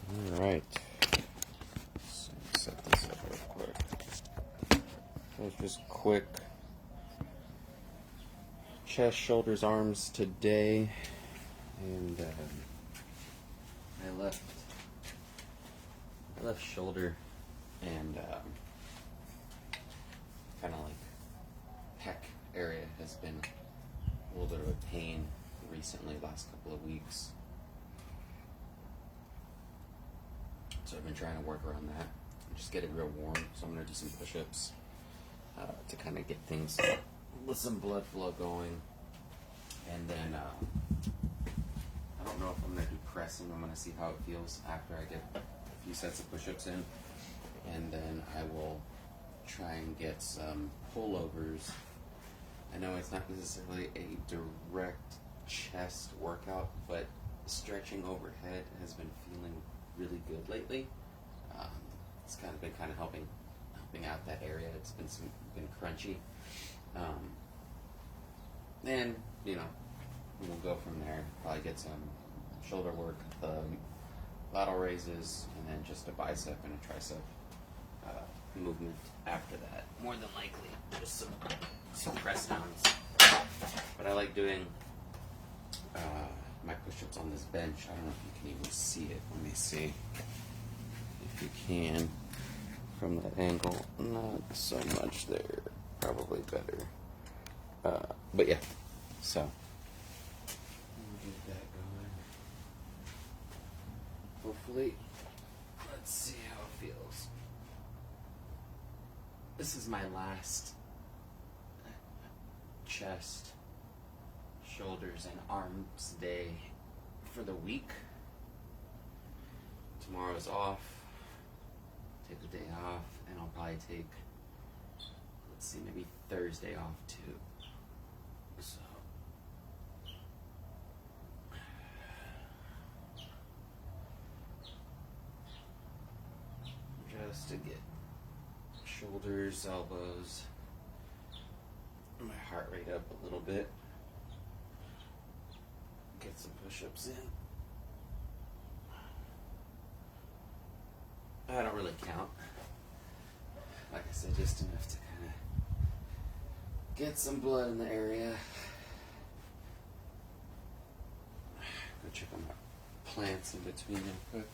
All right. So set this up real quick. So it's just quick chest, shoulders, arms today, and I left shoulder and kind of like pec area has been a little bit of a pain recently, last couple of weeks. So I've been trying to work around that and just get it real warm. So I'm going to do some push-ups to kind of get things with some blood flow going. And then I don't know if I'm going to do pressing. I'm going to see how it feels after I get a few sets of push-ups in. And then I will try and get some pullovers. I know it's not necessarily a direct chest workout, but stretching overhead has been feeling really good lately. It's kind of been helping out that area. It's been crunchy, and we'll go from there. Probably get some shoulder work, the lateral raises, and then just a bicep and a tricep movement after that. More than likely, just some press downs. But I like doing my push-ups on this bench. I don't know if you can even see it. Let me see if you can from that angle. Not so much there. Probably better. But yeah. So we'll get that going. Hopefully, let's see how it feels. This is my last chest, shoulders, and arms day for the week. Tomorrow's off. Take the day off, and I'll probably take, let's see, maybe Thursday off too. So just to get shoulders, elbows, my heart rate up a little bit. Get some push-ups in. I don't really count. Like I said, just enough to kind of get some blood in the area. Go check on my plants in between real quick.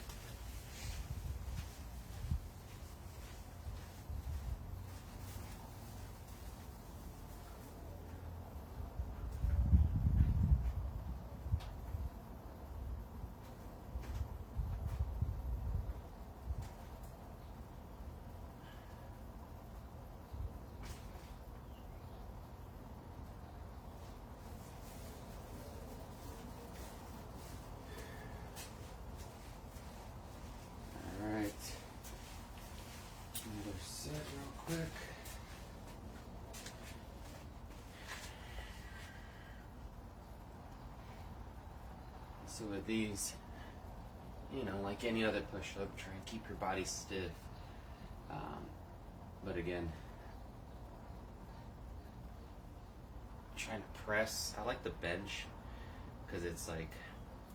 Set real quick. So with these, like any other push-up, try and keep your body stiff. But again, trying to press. I like the bench because it's like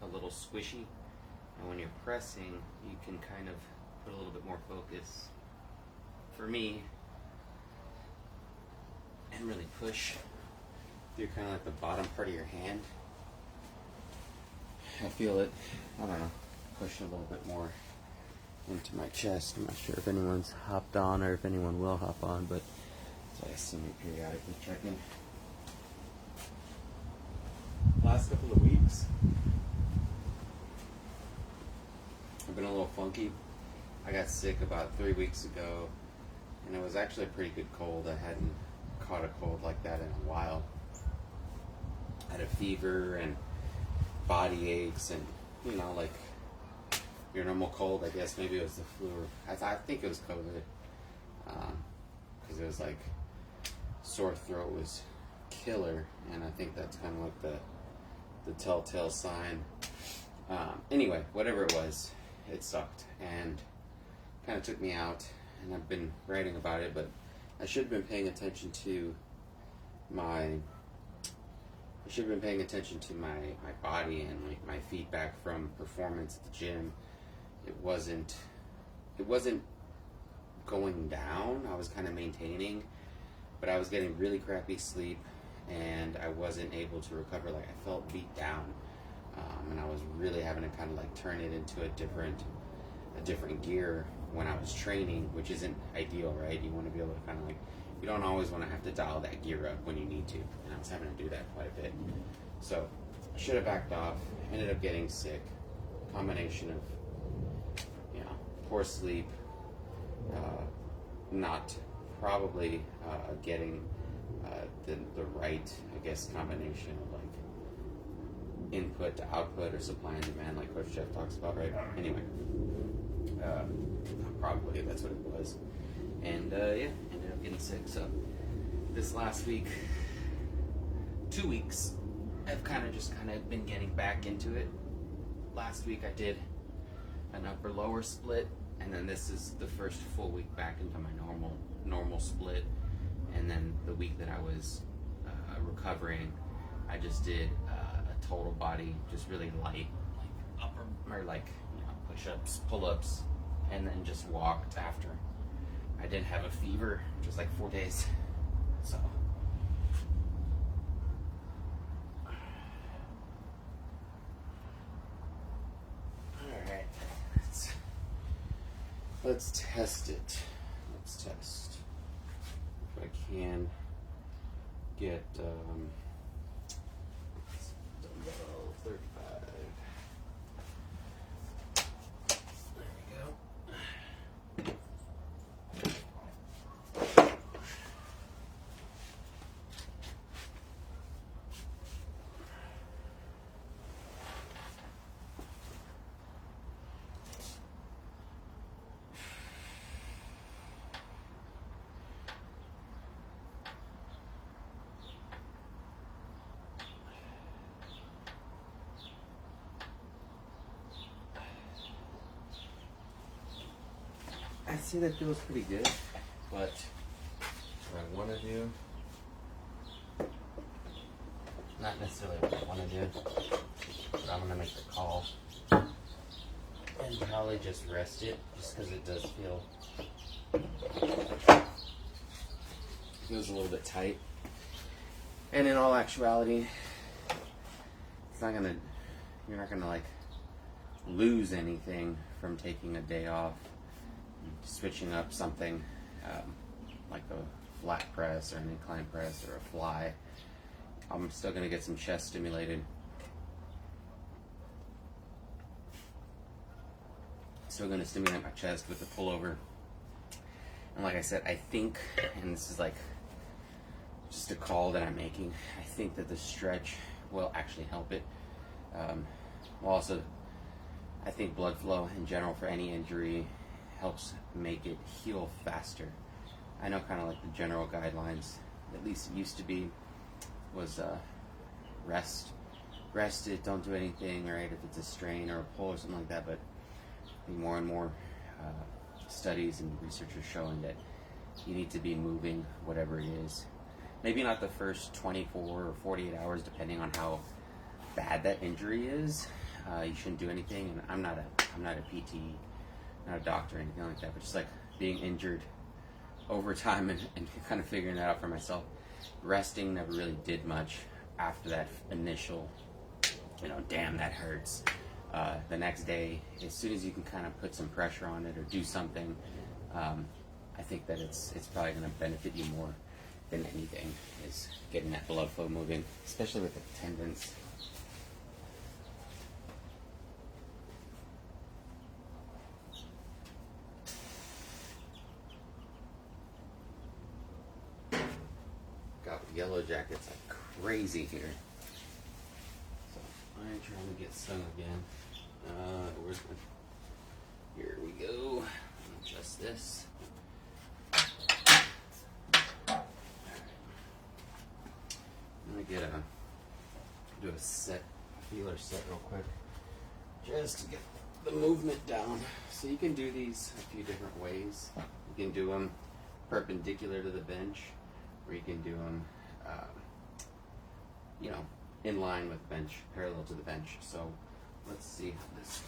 a little squishy, and when you're pressing, you can kind of put a little bit more focus. For me, and really push through kind of like the bottom part of your hand. I feel it, I don't know, pushing a little bit more into my chest. I'm not sure if anyone's hopped on or if anyone will hop on, but so I assume you periodically check in. Last couple of weeks, I've been a little funky. I got sick about 3 weeks ago. And it was actually a pretty good cold. I hadn't caught a cold like that in a while. I had a fever and body aches and, like your normal cold. I guess maybe it was the flu. I think it was COVID. Because it was like sore throat was killer. And I think that's kind of like the telltale sign. Anyway, whatever it was, it sucked. And kind of took me out. And I've been writing about it, but I should have been paying attention to my I should have been paying attention to my body and my feedback from performance at the gym. It wasn't going down. I was kind of maintaining, but I was getting really crappy sleep, and I wasn't able to recover. Like, I felt beat down, and I was really having to kind of like turn it into a different gear when I was training, which isn't ideal, right? You want to be able to kind of like, you don't always want to have to dial that gear up when you need to, and I was having to do that quite a bit. So I should have backed off. Ended up getting sick. Combination of, poor sleep, not probably getting the right, I guess, combination of like input to output or supply and demand, like Coach Jeff talks about, right? Anyway, probably that's what it was. And ended up getting sick. So this last week, 2 weeks, I've kind of been getting back into it. Last week I did an upper lower split, and then this is the first full week back into my normal split. And then the week that I was recovering, I just did a total body, just really light, like upper or like push-ups, pull-ups, and then just walked after. I did have a fever, which was like 4 days. So let's test it. Let's test if I can get dumbbell 35. There we go. I see that feels pretty good, but what I want to do, not necessarily what I want to do, but I'm going to make the call and probably just rest it, just because it does feels a little bit tight. And in all actuality, you're not gonna like lose anything from taking a day off, switching up something like a flat press or an incline press or a fly. I'm still gonna get some chest stimulated. Still gonna stimulate my chest with the pullover. And like I said, I think, and this is like just a call that I'm making, I think that the stretch will actually help it. Also, I think blood flow in general for any injury helps make it heal faster. I know kind of like the general guidelines, at least it used to be, was rest it, don't do anything, right, if it's a strain or a pull or something like that, but I think more and more studies and research are showing that you need to be moving whatever it is. Maybe not the first 24 or 48 hours, depending on how bad that injury is. You shouldn't do anything, and I'm not a PT, not a doctor or anything like that, but just like being injured over time and kind of figuring that out for myself. Resting never really did much after that initial, damn, that hurts. The next day, as soon as you can kind of put some pressure on it or do something, I think that it's probably going to benefit you more than anything, is getting that blood flow moving, especially with the tendons. Got yellow jackets like crazy here. So I'm trying to get stung again. Where's my... Here we go. Adjust this. I'm gonna do a feeler set real quick, just to get the movement down. So you can do these a few different ways. You can do them perpendicular to the bench, or you can do them, in line with bench, parallel to the bench. So let's see how this.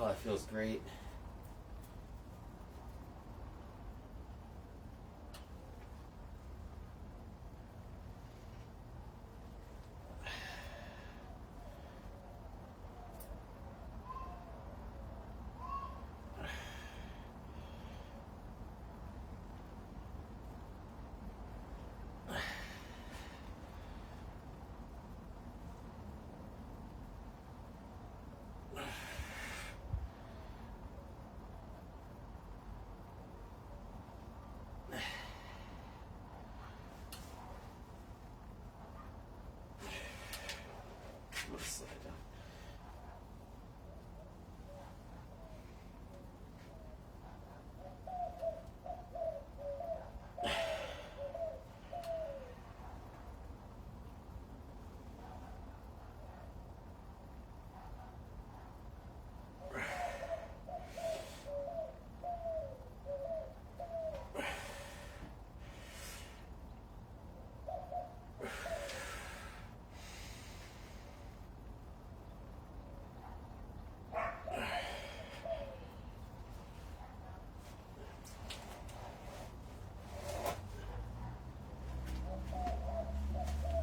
Oh, that feels great. Let's slide down.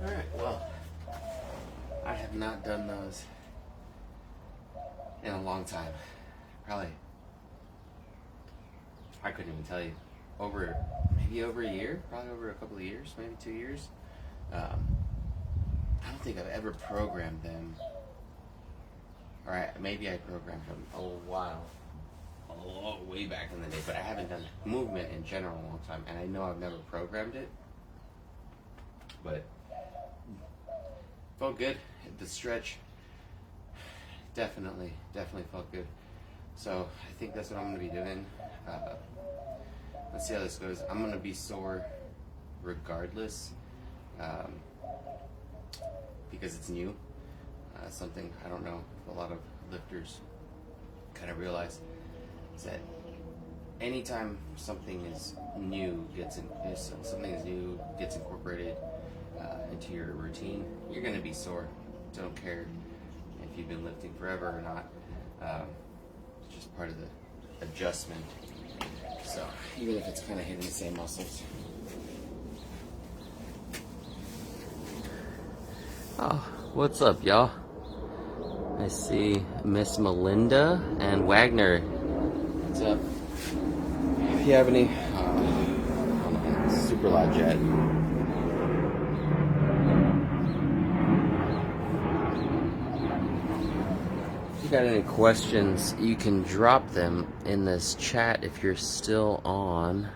Alright, well, I have not done those in a long time. Probably, I couldn't even tell you, maybe over a year, probably over a couple of years, maybe 2 years. I don't think I've ever programmed them, or maybe I programmed them a while, way back in the day, but I haven't done movement in general in a long time, and I know I've never programmed it, but felt good. The stretch definitely felt good. So I think that's what I'm going to be doing. Let's see how this goes. I'm going to be sore regardless, because it's new. Something I don't know if a lot of lifters kind of realize is that anytime something is new gets incorporated into your routine, you're going to be sore. Don't care if you've been lifting forever or not. It's just part of the adjustment. So even if it's kind of hitting the same muscles. Oh, what's up, y'all? I see Miss Melinda and Wagner. What's up? If you have any super loud jet. If you got any questions, you can drop them in this chat if you're still on.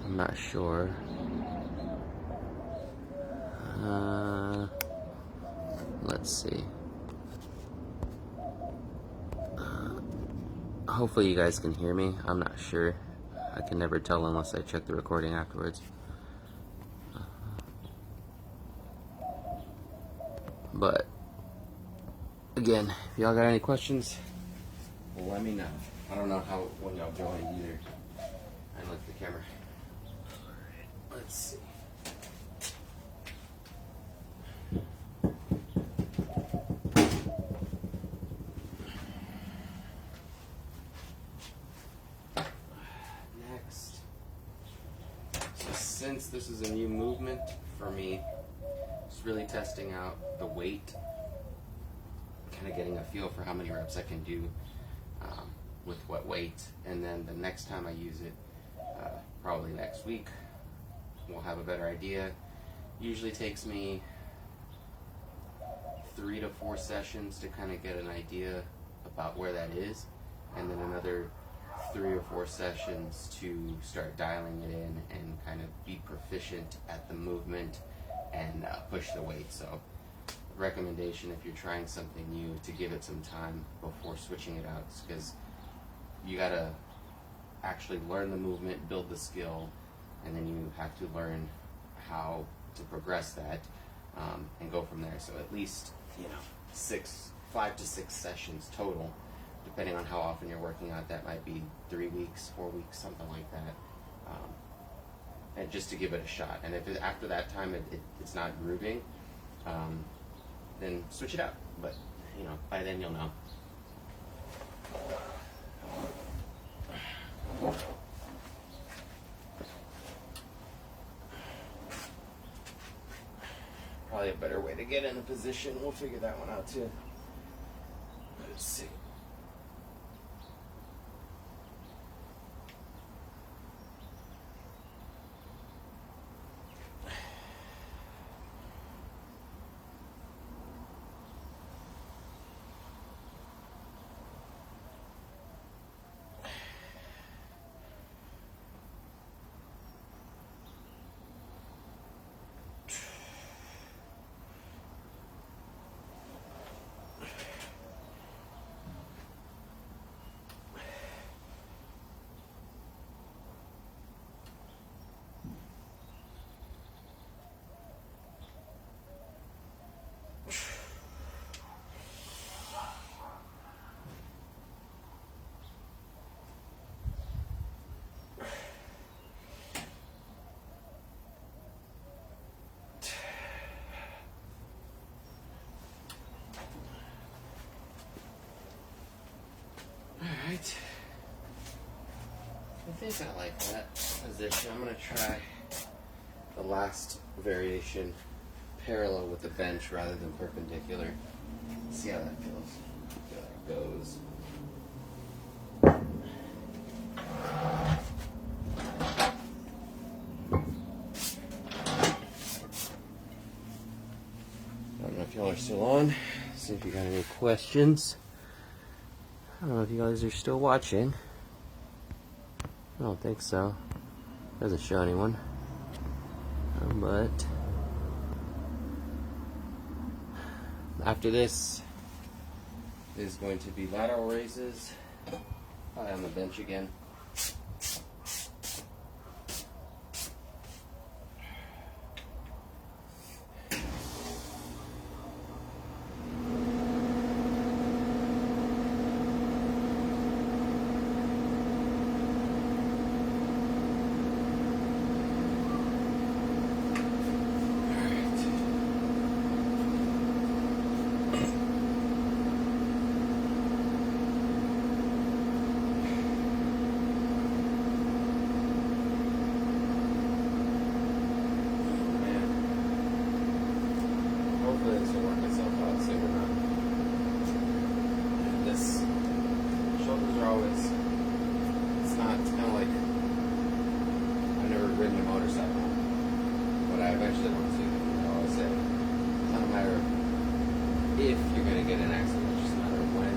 I'm not sure. Let's see. Hopefully you guys can hear me. I'm not sure. I can never tell unless I check the recording afterwards. But again, if y'all got any questions, let me know. I don't know when y'all join either. I left the camera. Let's see. Next. So since this is a new movement for me, just really testing out the weight, kind of getting a feel for how many reps I can do with what weight, and then the next time I use it, probably next week, we'll have a better idea. Usually takes me 3 to 4 sessions to kind of get an idea about where that is, and then another 3 or 4 sessions to start dialing it in and kind of be proficient at the movement and push the weight. So recommendation, if you're trying something new, to give it some time before switching it out, because you gotta actually learn the movement, build the skill, and then you have to learn how to progress that, and go from there. So at least, 5 to 6 sessions total, depending on how often you're working out. That might be 3 weeks, 4 weeks, something like that, and just to give it a shot. And if after that time it's not grooving, then switch it out. But by then you'll know. Probably a better way to get in a position. We'll figure that one out too. Let's see. Alright, I think I like that position. I'm going to try the last variation parallel with the bench rather than perpendicular. See how that feels. See how that goes. I don't know if y'all are still on. See if you got any questions. I don't know if you guys are still watching. I don't think so. Doesn't show anyone. But after this is going to be lateral raises. Probably on the bench again. This will work itself out soon enough. This shoulders are always, it's kind of like, I've never ridden a motorcycle, but I eventually want to. I always say, it's not a matter of if you're going to get in an accident, it's just a matter of when.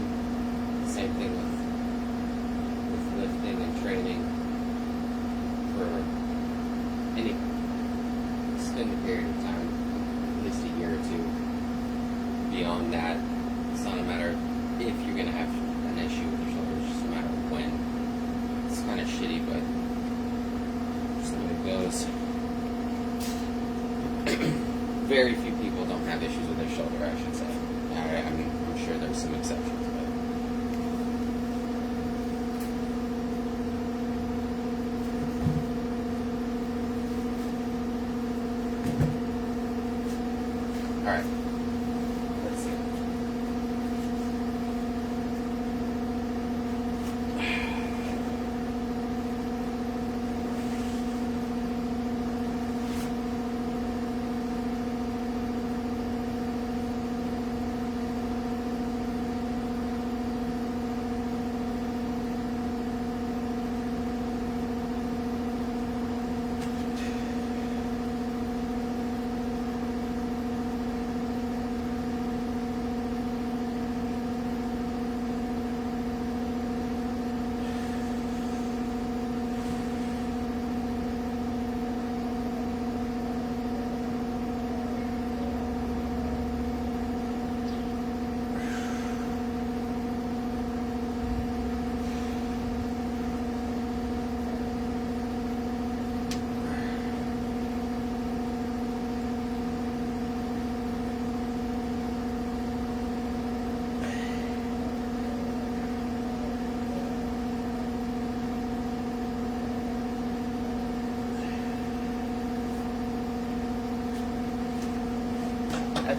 Same thing with lifting and training for any extended period of time, at least a year or two. Beyond that, it's not a matter of if you're going to have an issue with your shoulder, it's just a matter of when. It's kind of shitty, but just the way it goes. Very few people don't have issues with their shoulder, I should say. I'm sure there's some exceptions, but alright.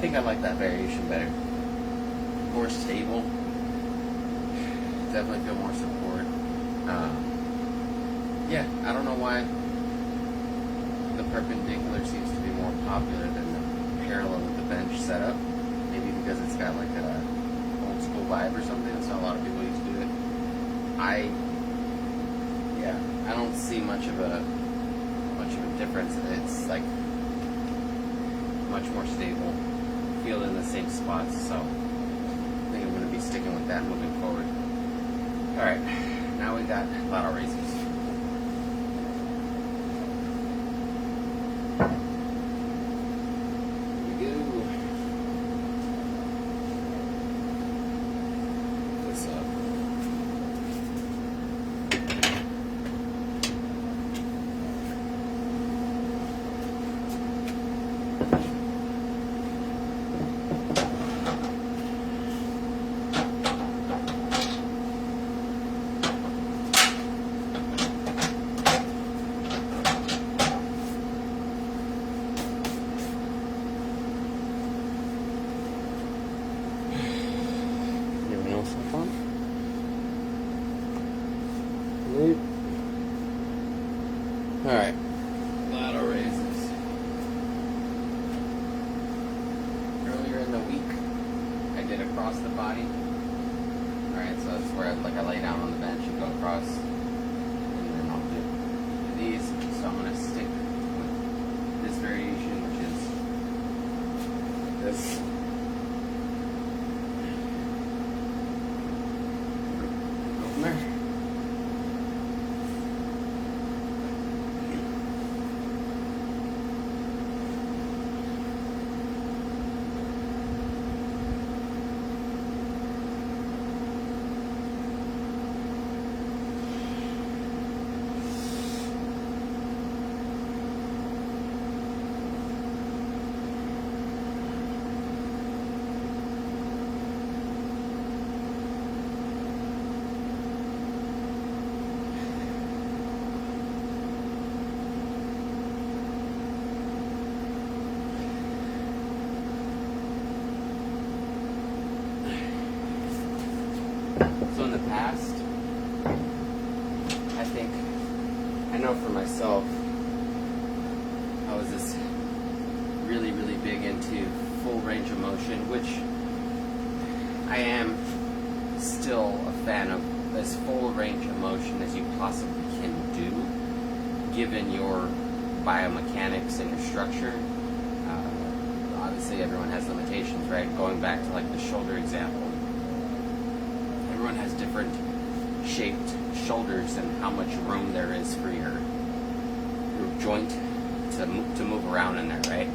think I like that variation better. More stable. Definitely feel more support. Yeah, I don't know why the perpendicular seems to be more popular than the parallel with the bench setup. Maybe because it's got like a old school vibe or something. That's how a lot of people used to do it. I don't see much of a difference. It's like much more stable. Feel in the same spots. So I think I'm going to be sticking with that moving forward. All right, now we got lateral raises. Alright, lateral raises. Earlier in the week, I did across the body. Alright, so that's where I lay down on the bench and go across. And then I'll do these. So I'm going to stick with this variation, which is this. Go from there. So in the past, I know for myself, I was this really, really big into full range of motion, which I am still a fan of as full range of motion as you possibly can do, given your biomechanics and your structure. Obviously, everyone has limitations, right? Going back to like the shoulder example. Everyone has different shaped shoulders and how much room there is for your joint to move around in there, right?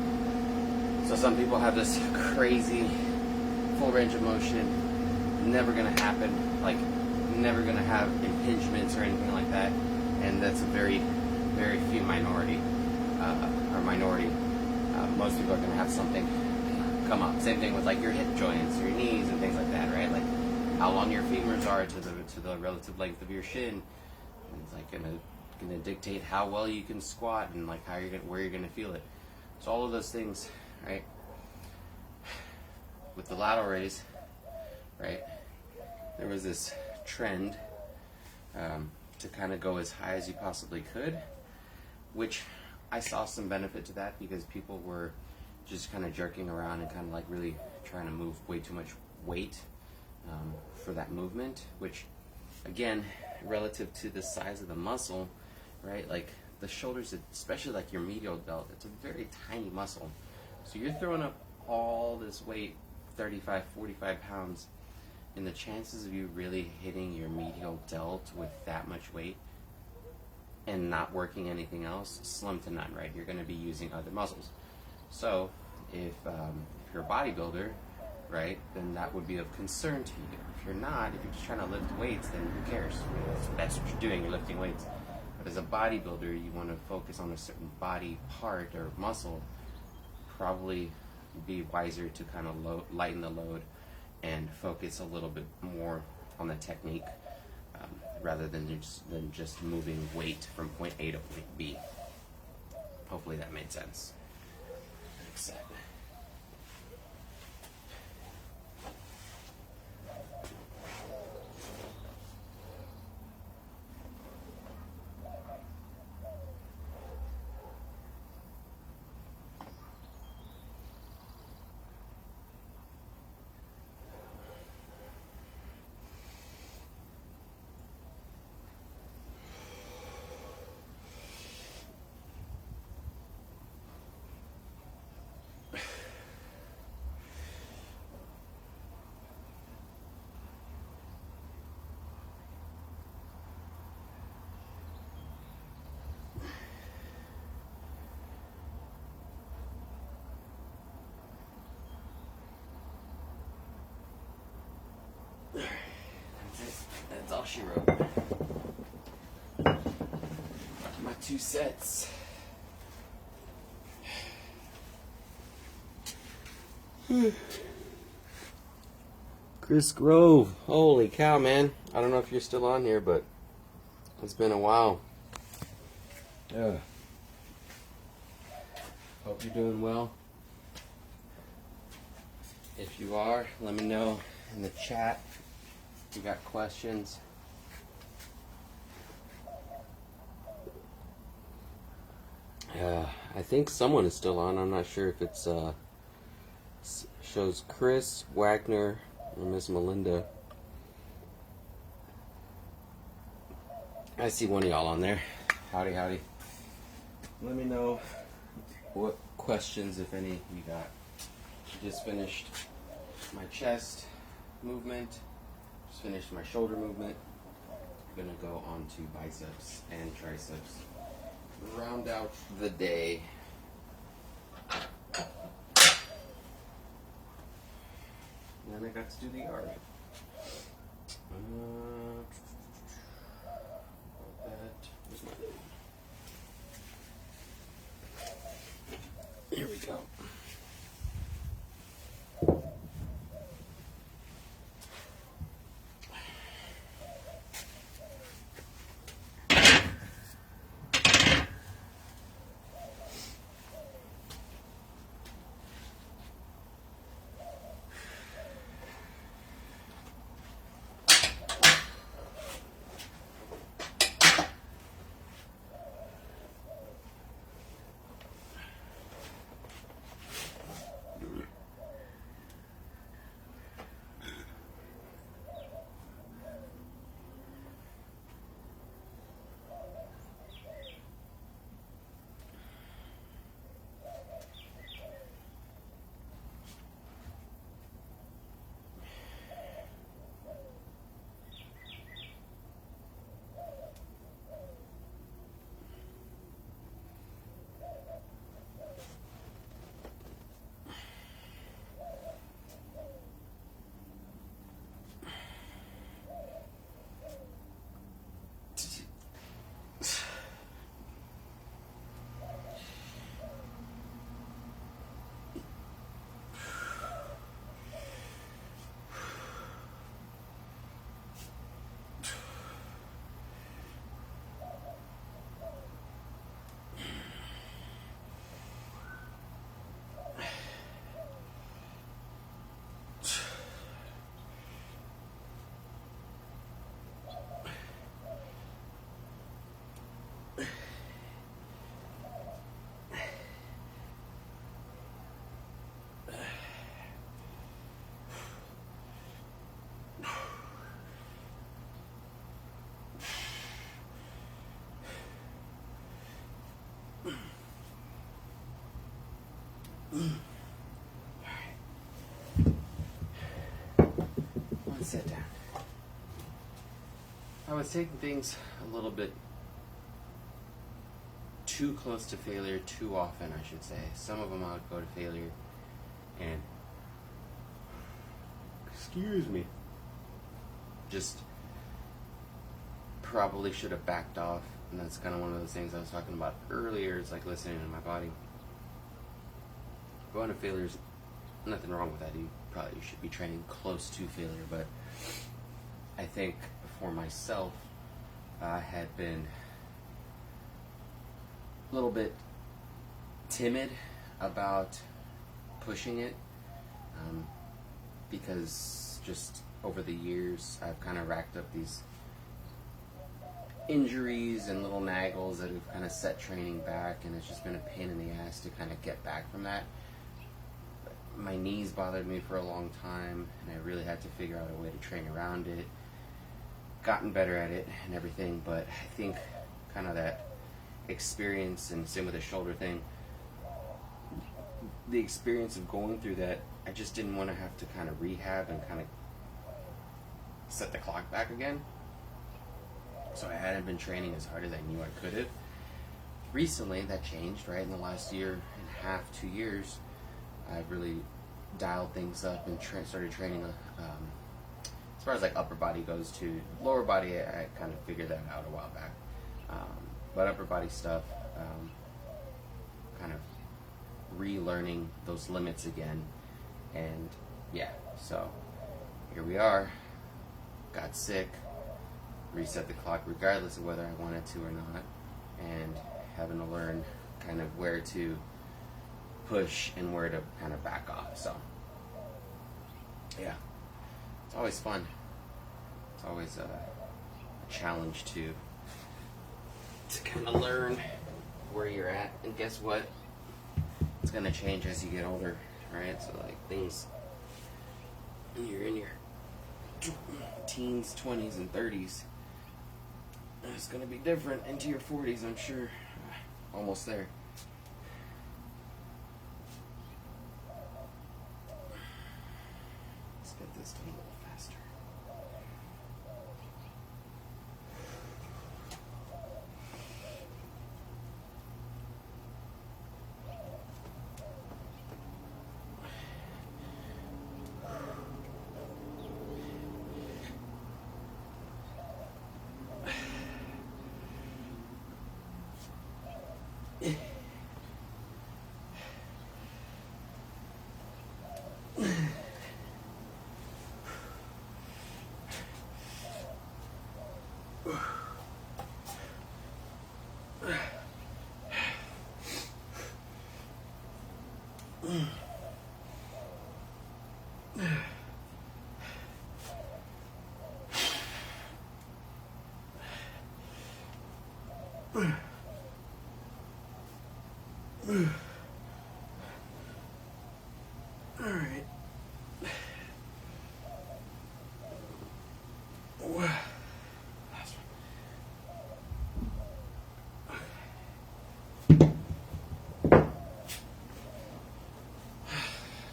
So some people have this crazy full range of motion, never going to happen, like never going to have impingements or anything like that, and that's a very, very few minority. Most people are going to have something come up. Same thing with like your hip joints, your knees, and things like that, right? Like how long your femurs are to the relative length of your shin, and it's like gonna dictate how well you can squat and like where you're gonna feel it. So all of those things, right? With the lateral raise, right? There was this trend to kind of go as high as you possibly could, which I saw some benefit to that because people were just kind of jerking around and kind of like really trying to move way too much weight for that movement, which again, relative to the size of the muscle, right? Like the shoulders, especially like your medial delt, it's a very tiny muscle. So you're throwing up all this weight, 35, 45 pounds, and the chances of you really hitting your medial delt with that much weight and not working anything else, slim to none, right? You're going to be using other muscles. So if you're a bodybuilder, right, then that would be of concern to you. If you're not, if you're just trying to lift weights, then who cares? That's what you're doing, you're lifting weights. But as a bodybuilder, you want to focus on a certain body part or muscle, probably be wiser to kind of lighten the load and focus a little bit more on the technique rather than just moving weight from point A to point B. Hopefully that made sense. Next set. That's all she wrote. My 2 sets. Chris Grove. Holy cow, man. I don't know if you're still on here, but it's been a while. Yeah. Hope you're doing well. If you are, let me know in the chat if you got questions. I think someone is still on. I'm not sure if it's shows Chris, Wagner, or Miss Melinda. I see one of y'all on there. Howdy, howdy. Let me know what questions, if any, you got. Just finished my chest movement. Just finished my shoulder movement. I'm gonna go on to biceps and triceps. Round out the day. And then I got to do the yard. Here we go. Let's sit down. I was taking things a little bit too close to failure too often, I should say. Some of them I would go to failure and, excuse me, just probably should have backed off. And that's kind of one of those things I was talking about earlier. It's like listening to my body. Going to failure is nothing wrong with that. You probably should be training close to failure, but I think for myself, I had been a little bit timid about pushing it because just over the years I've kind of racked up these injuries and little naggles that have kind of set training back, and it's just been a pain in the ass to kind of get back from that. My knees bothered me for a long time, and I really had to figure out a way to train around it. Gotten better at it and everything, but I think kind of that experience, and same with the shoulder thing, the experience of going through that, I just didn't want to have to kind of rehab and kind of set the clock back again. So I hadn't been training as hard as I knew I could have. Recently, that changed, right? In the last year and a half, 2 years, I've really dialed things up and started training far as like upper body goes too, lower body I kind of figured that out a while back, but upper body stuff, kind of relearning those limits again, and yeah, so here we are. Got sick, reset the clock regardless of whether I wanted to or not, and having to learn kind of where to push and where to kind of back off. So yeah, it's always fun. It's always a challenge to kind of learn where you're at, and guess what? It's gonna change as you get older, right? So like things when you're in your teens, 20s, and 30s, it's gonna be different into your 40s, I'm sure. Almost there. Let's get this done a little faster. All right.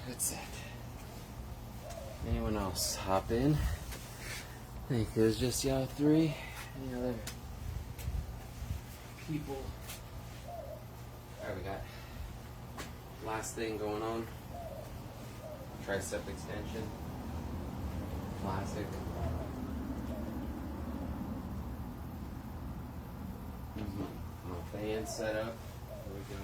That's it. Anyone else hop in? I think it was just y'all three. Any other people? Alright, we got last thing going on. Tricep extension. Classic. My fan set up. Here we go.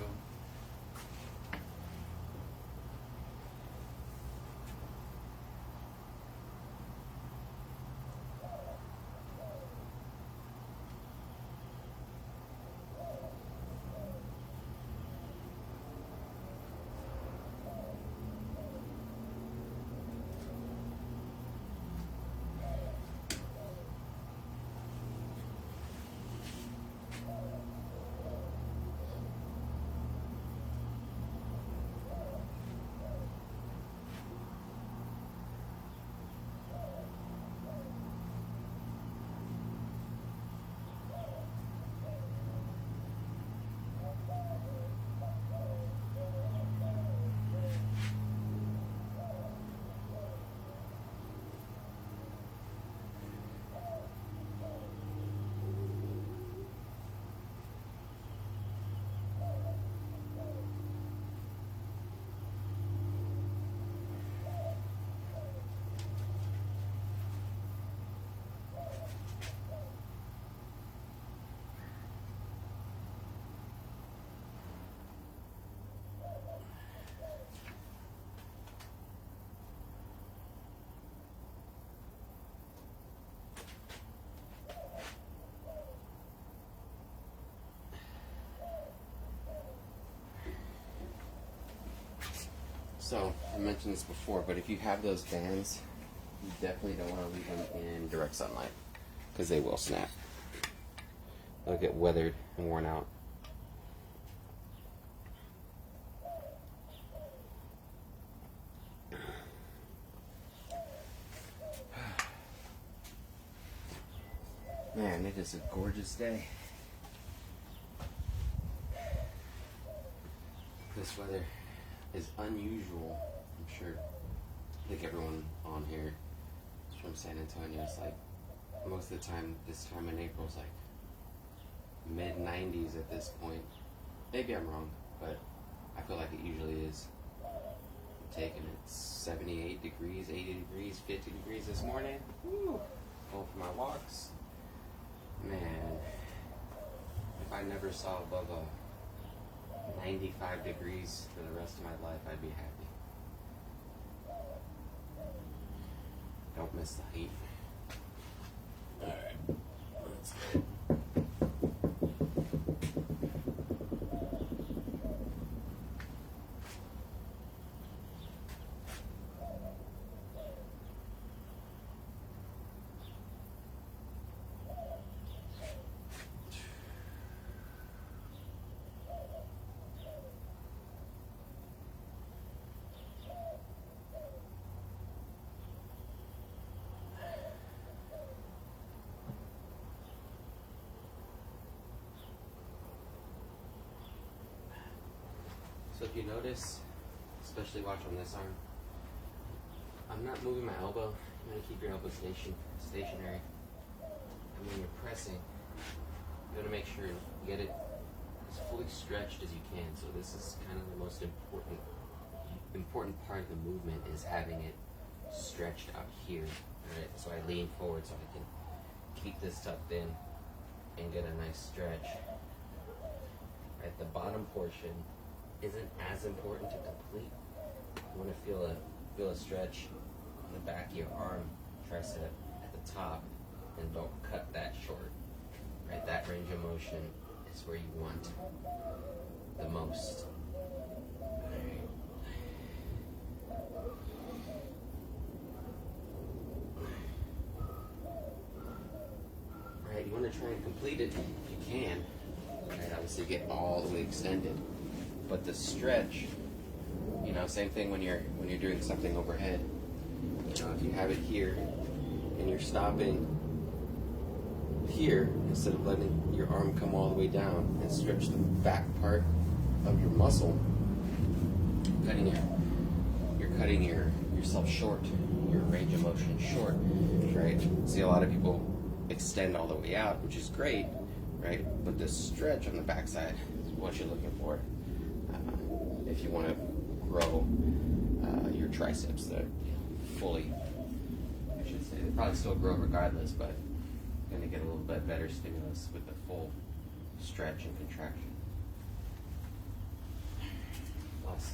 So, I mentioned this before, but if you have those bands, you definitely don't want to leave them in direct sunlight, because they will snap. They'll get weathered and worn out. Man, it is a gorgeous day. This weather is unusual. I'm sure, I think everyone on here is from San Antonio. It's like most of the time, this time in April is like mid-90s at this point. Maybe I'm wrong, but I feel like it usually is. taking it 78 degrees, 80 degrees, 50 degrees this morning. Woo. Going for my walks. Man, if I never saw above a 95 degrees for the rest of my life, I'd be happy. Don't miss the heat. Alright, let's get it. So if you notice, especially watch on this arm, I'm not moving my elbow. I'm going to keep your elbow stationary. And when you're pressing, you want to make sure you get it as fully stretched as you can. So this is kind of the most important part of the movement, is having it stretched out here. Right? So I lean forward so I can keep this tucked in and get a nice stretch. Right, the bottom portion isn't as important to complete. You want to feel a stretch on the back of your arm, tricep at the top, and don't cut that short. Right, that range of motion is where you want the most. Right, you want to try and complete it if you can. Right, obviously get all the way extended. But the stretch, you know, same thing when you're doing something overhead. You know, if you have it here and you're stopping here instead of letting your arm come all the way down and stretch the back part of your muscle, you're cutting yourself short, your range of motion short, right? See, a lot of people extend all the way out, which is great, right? But the stretch on the backside is what you're looking for. If you want to grow your triceps, that fully, I should say, they probably still grow regardless, but you're going to get a little bit better stimulus with the full stretch and contraction. Plus,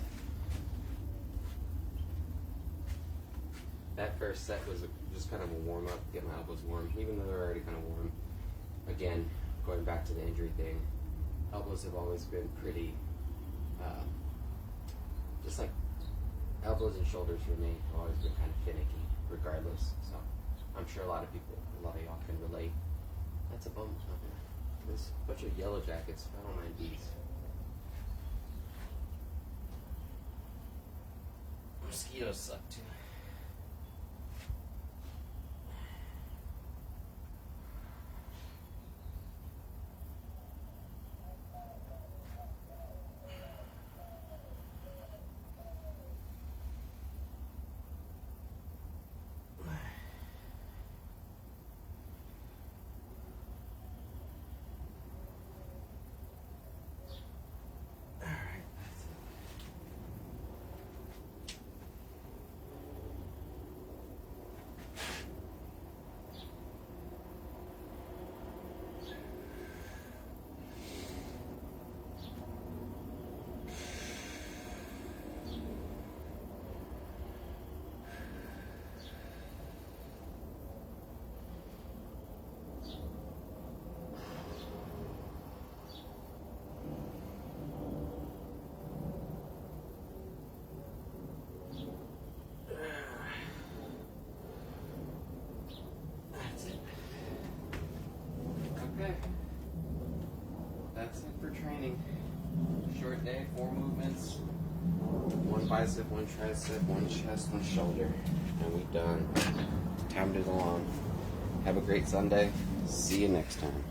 that first set was just kind of a warm up, get my elbows warm, even though they're already kind of warm. Again, going back to the injury thing, elbows have always been pretty. Just like elbows and shoulders for me have always been kind of finicky, regardless. So I'm sure a lot of y'all can relate. That's a bum. There's a bunch of yellow jackets. I don't mind these. Mosquitoes suck too. That's it for training. Short day, 4 movements. 1 bicep, 1 tricep, 1 chest, 1 shoulder. And we're done. Time to go on. Have a great Sunday. See you next time.